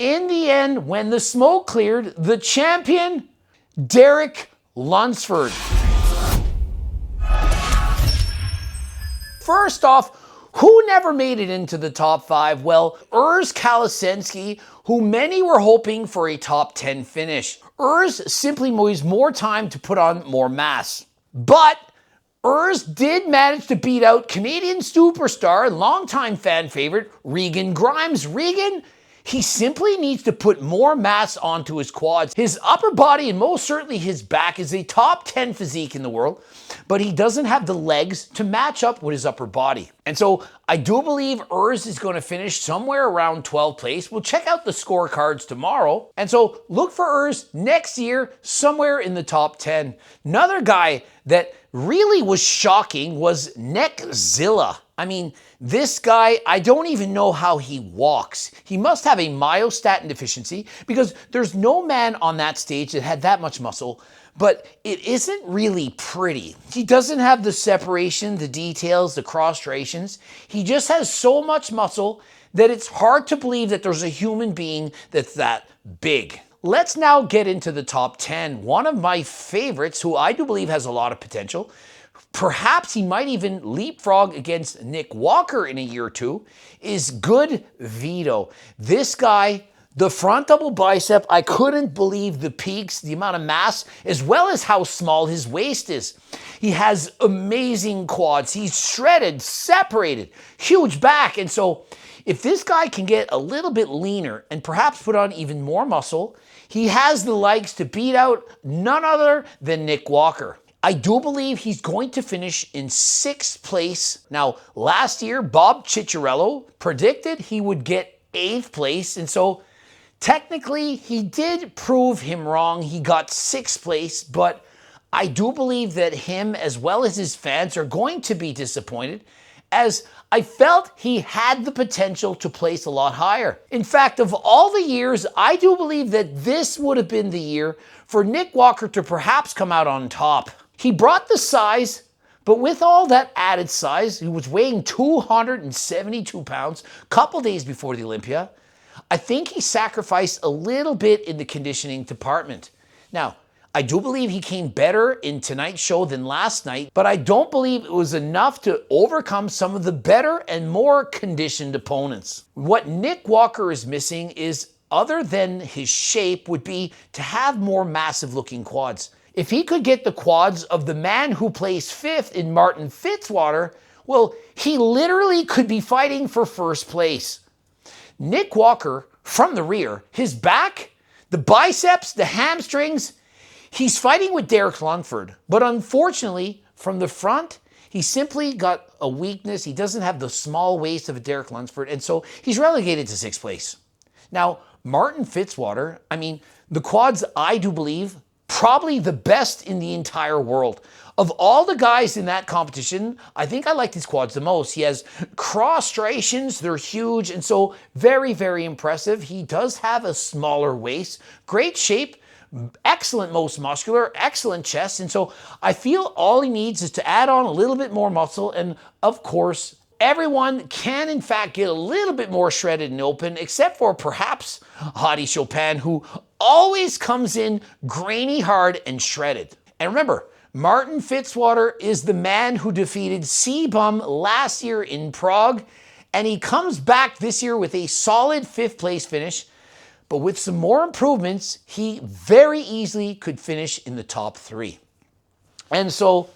in the end, when the smoke cleared, the champion, Derek Lunsford. First off, who never made it into the top 5? Well, Urs Kalasenski, who many were hoping for a top 10 finish. Urs simply needs more time to put on more mass. But Urs did manage to beat out Canadian superstar and longtime fan favorite Regan Grimes. Regan, he simply needs to put more mass onto his quads. His upper body and most certainly his back is a top 10 physique in the world, but he doesn't have the legs to match up with his upper body. And so I do believe Urs is going to finish somewhere around 12th place. We'll check out the scorecards tomorrow. And so look for Urs next year somewhere in the top 10. Another guy that really was shocking was Neckzilla. I mean, this guy, I don't even know how he walks. He must have a myostatin deficiency because there's no man on that stage that had that much muscle, but it isn't really pretty. He doesn't have the separation, the details, the cross striations. He just has so much muscle that it's hard to believe that there's a human being that's that big. Let's now get into the top 10. One of my favorites, who I do believe has a lot of potential, perhaps he might even leapfrog against Nick Walker in a year or two, is Good Vito. This guy, the front double bicep, I couldn't believe the peaks, the amount of mass, as well as how small his waist is. He has amazing quads. He's shredded, separated, huge back. And so if this guy can get a little bit leaner and perhaps put on even more muscle, he has the legs to beat out none other than Nick Walker. I do believe he's going to finish in 6th place. Now, last year, Bob Cicciarello predicted he would get 8th place. And so technically, he did prove him wrong. He got 6th place, but I do believe that him, as well as his fans, are going to be disappointed, as I felt he had the potential to place a lot higher. In fact, of all the years, I do believe that this would have been the year for Nick Walker to perhaps come out on top. He brought the size, but with all that added size, he was weighing 272 pounds a couple days before the Olympia. I think he sacrificed a little bit in the conditioning department. Now, I do believe he came better in tonight's show than last night, but I don't believe it was enough to overcome some of the better and more conditioned opponents. What Nick Walker is missing is, other than his shape, would be to have more massive looking quads. If he could get the quads of the man who placed 5th in Martin Fitzwater, well, he literally could be fighting for 1st place. Nick Walker, from the rear, his back, the biceps, the hamstrings, he's fighting with Derek Lunsford. But unfortunately, from the front, he simply got a weakness. He doesn't have the small waist of a Derek Lunsford, and so he's relegated to 6th place. Now, Martin Fitzwater, I mean, the quads, I do believe, probably the best in the entire world. Of all the guys in that competition, I think I liked his quads the most. He has cross striations, they're huge, and so very, very impressive. He does have a smaller waist, great shape, excellent most muscular, excellent chest, and so I feel all he needs is to add on a little bit more muscle, and of course, everyone can in fact get a little bit more shredded and open, except for perhaps Hadi Chopin, who always comes in grainy hard and shredded. And remember, Martin Fitzwater is the man who defeated C-Bum last year in Prague, and he comes back this year with a solid 5th place finish, but with some more improvements, he very easily could finish in the top 3. And so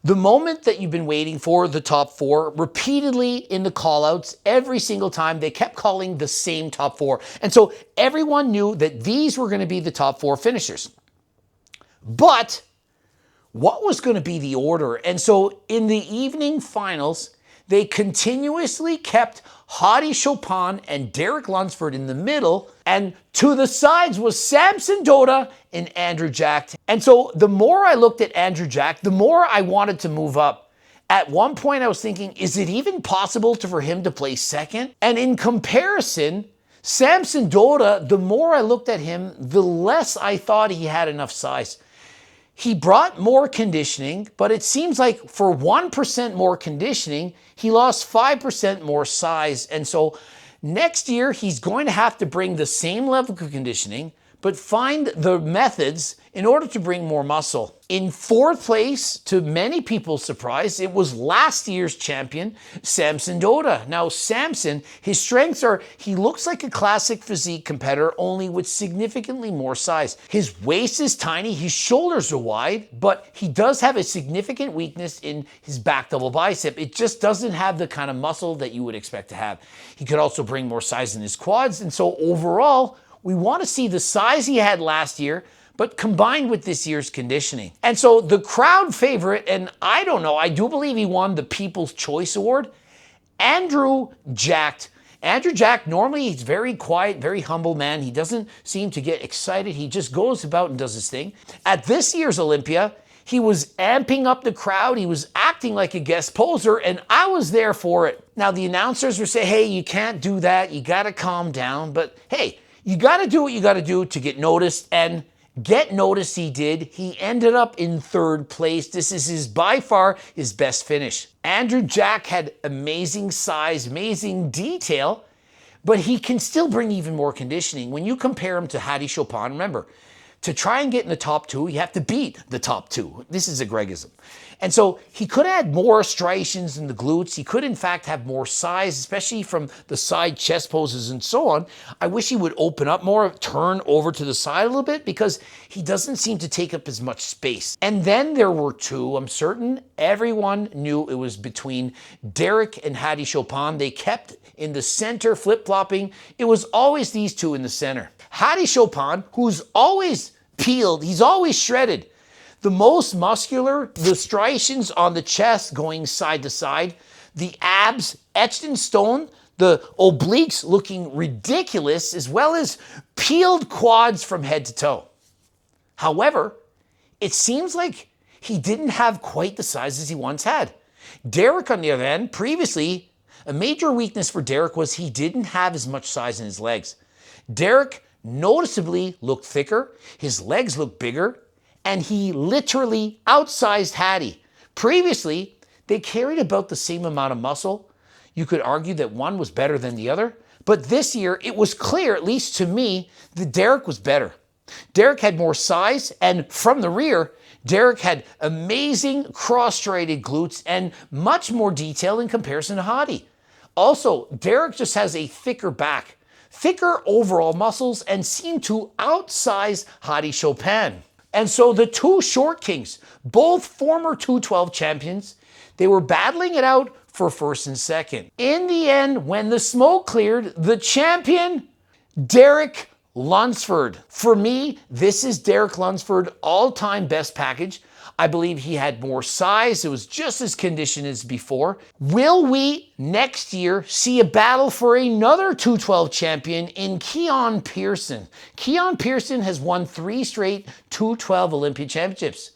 the moment that you've been waiting for, the top 4, repeatedly in the callouts, every single time, they kept calling the same top 4. And so everyone knew that these were going to be the top 4 finishers. But what was going to be the order? And so in the evening finals, they continuously kept Hadi Chopin and Derek Lunsford in the middle, and to the sides was Samson Dauda and Andrew Jack. And so the more I looked at Andrew Jack, the more I wanted to move up. At one point I was thinking, is it even possible for him to place 2nd? And in comparison, Samson Dauda, the more I looked at him, the less I thought he had enough size. He brought more conditioning, but it seems like for 1% more conditioning, he lost 5% more size. And so Next year, he's going to have to bring the same level of conditioning, but find the methods in order to bring more muscle. In fourth place, to many people's surprise, it was last year's champion, Samson Dauda. Now, Samson, his strengths are, he looks like a classic physique competitor, only with significantly more size. His waist is tiny, his shoulders are wide, but he does have a significant weakness in his back double bicep. It just doesn't have the kind of muscle that you would expect to have. He could also bring more size in his quads, and so overall, we want to see the size he had last year, but combined with this year's conditioning. And so the crowd favorite, and I don't know, I do believe he won the People's Choice Award, Andrew Jack. Andrew Jack, normally he's very quiet, very humble man. He doesn't seem to get excited. He just goes about and does his thing. At this year's Olympia, he was amping up the crowd. He was acting like a guest poser, and I was there for it. Now, the announcers were saying, hey, you can't do that. You got to calm down. But hey, you got to do what you got to do to get noticed, and get noticed he did. He ended up in third place. This is by far his best finish. Andrew Jack had amazing size, amazing detail, but he can still bring even more conditioning. When you compare him to Hadi Chopin, remember, to try and get in the top two, you have to beat the top two. This is a Gregism. And so he could add more striations in the glutes. He could, in fact, have more size, especially from the side chest poses and so on. I wish he would open up more, turn over to the side a little bit, because he doesn't seem to take up as much space. And then there were two. I'm certain everyone knew it was between Derek and Hadi Chopin. They kept in the center, flip-flopping. It was always these two in the center. Hadi Chopin, who's always peeled, he's always shredded. The most muscular, the striations on the chest going side to side, the abs etched in stone, the obliques looking ridiculous, as well as peeled quads from head to toe. However, it seems like he didn't have quite the sizes he once had. Derek, on the other hand, previously, a major weakness for Derek was he didn't have as much size in his legs. Derek noticeably looked thicker, his legs looked bigger, and he literally outsized Hadi. Previously, they carried about the same amount of muscle. You could argue that one was better than the other, but this year it was clear, at least to me, that Derek was better. Derek had more size, and from the rear, Derek had amazing cross-striated glutes and much more detail in comparison to Hadi. Also, Derek just has a thicker back, thicker overall muscles, and seemed to outsize Hadi Chopin. And so the two short kings, both former 212 champions, they were battling it out for first and second. In the end, when the smoke cleared, the champion, Derek Lunsford. For me, this is Derek Lunsford all-time best package. I believe he had more size. It was just as conditioned as before. Will we next year see a battle for another 212 champion in Keon Pearson? Keon Pearson has won 3 straight 212 Olympia championships.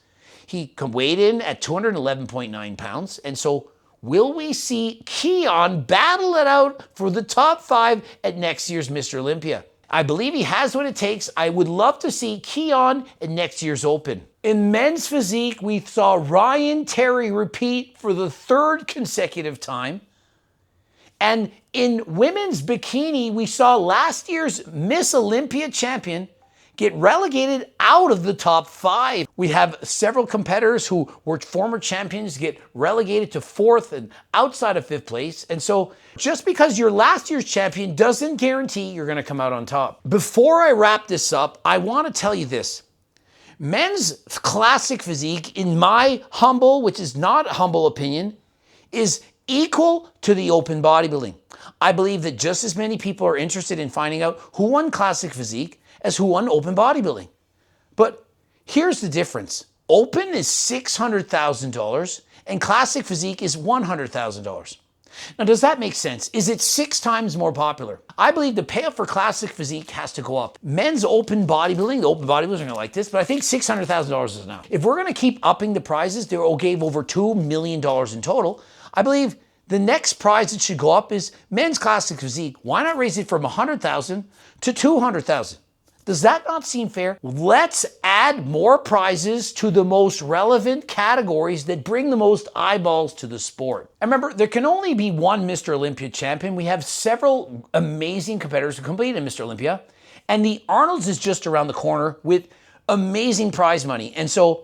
He weighed in at 211.9 pounds. And so will we see Keon battle it out for the top 5 at next year's Mr. Olympia? I believe he has what it takes. I would love to see Keon in next year's Open. In men's physique, we saw Ryan Terry repeat for the 3rd consecutive time. And in women's bikini, we saw last year's Miss Olympia champion get relegated out of the top 5. We have several competitors who were former champions get relegated to 4th and outside of 5th place. And so just because you're last year's champion doesn't guarantee you're going to come out on top. Before I wrap this up, I want to tell you this. Men's classic physique, in my humble, which is not humble opinion, is equal to the open bodybuilding. I believe that just as many people are interested in finding out who won classic physique as who won open bodybuilding. But here's the difference. Open is $600,000 and classic physique is $100,000. Now, does that make sense? Is it 6 times more popular? I believe the payout for classic physique has to go up. Men's open bodybuilding, the open bodybuilders are going to like this, but I think $600,000 is enough. If we're going to keep upping the prizes, they gave over $2 million in total. I believe the next prize that should go up is men's classic physique. Why not raise it from $100,000 to $200,000? Does that not seem fair? Let's add more prizes to the most relevant categories that bring the most eyeballs to the sport. And remember, there can only be one Mr. Olympia champion. We have several amazing competitors who compete in Mr. Olympia, and the Arnold's is just around the corner with amazing prize money. And so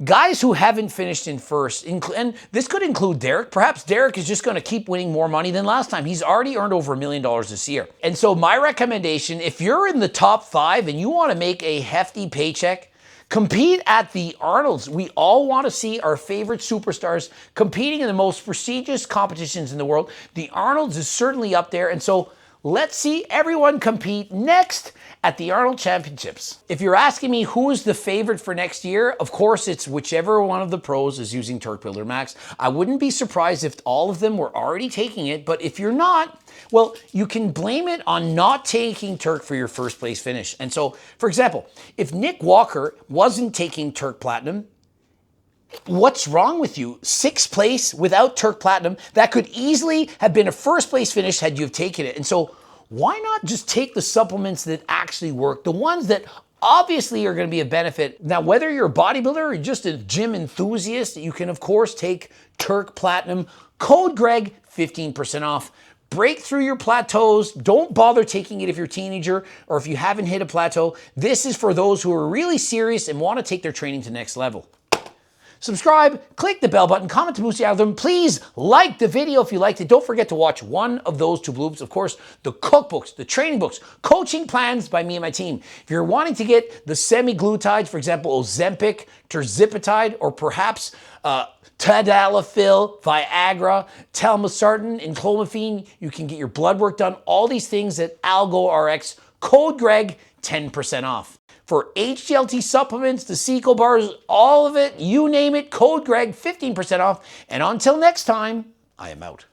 guys who haven't finished in first, and this could include Derek. Perhaps Derek is just going to keep winning more money than last time. He's already earned over $1 million this year. And so my recommendation, if you're in the top 5 and you want to make a hefty paycheck, compete at the Arnold's. We all want to see our favorite superstars competing in the most prestigious competitions in the world. The Arnold's is certainly up there. And so let's see everyone compete next at the Arnold Championships. If you're asking me who is the favorite for next year, of course it's whichever one of the pros is using Turk Builder Max. I wouldn't be surprised if all of them were already taking it, but if you're not, well, you can blame it on not taking Turk for your first place finish. And so, for example, if Nick Walker wasn't taking Turk Platinum, what's wrong with you? 6th place without Turk Platinum, that could easily have been a first place finish had you have taken it. And so why not just take the supplements that actually work, the ones that obviously are going to be a benefit. Now, whether you're a bodybuilder or just a gym enthusiast, you can of course take Turk Platinum. Code Greg, 15% off. Break through your plateaus. Don't bother taking it if you're a teenager or if you haven't hit a plateau. This is for those who are really serious and want to take their training to the next level. Subscribe, click the bell button, comment to boost the algorithm. Please like the video if you liked it. Don't forget to watch one of those 2 bloops. Of course, the cookbooks, the training books, coaching plans by me and my team. If you're wanting to get the semi-glutides, for example, Ozempic, Tirzepatide, or perhaps Tadalafil, Viagra, Telmisartan, and Clomiphene, you can get your blood work done. All these things at AlgoRx. Code Greg, 10% off. For HGLT supplements, the Seco bars, all of it, you name it, Code Greg, 15% off. And until next time, I am out.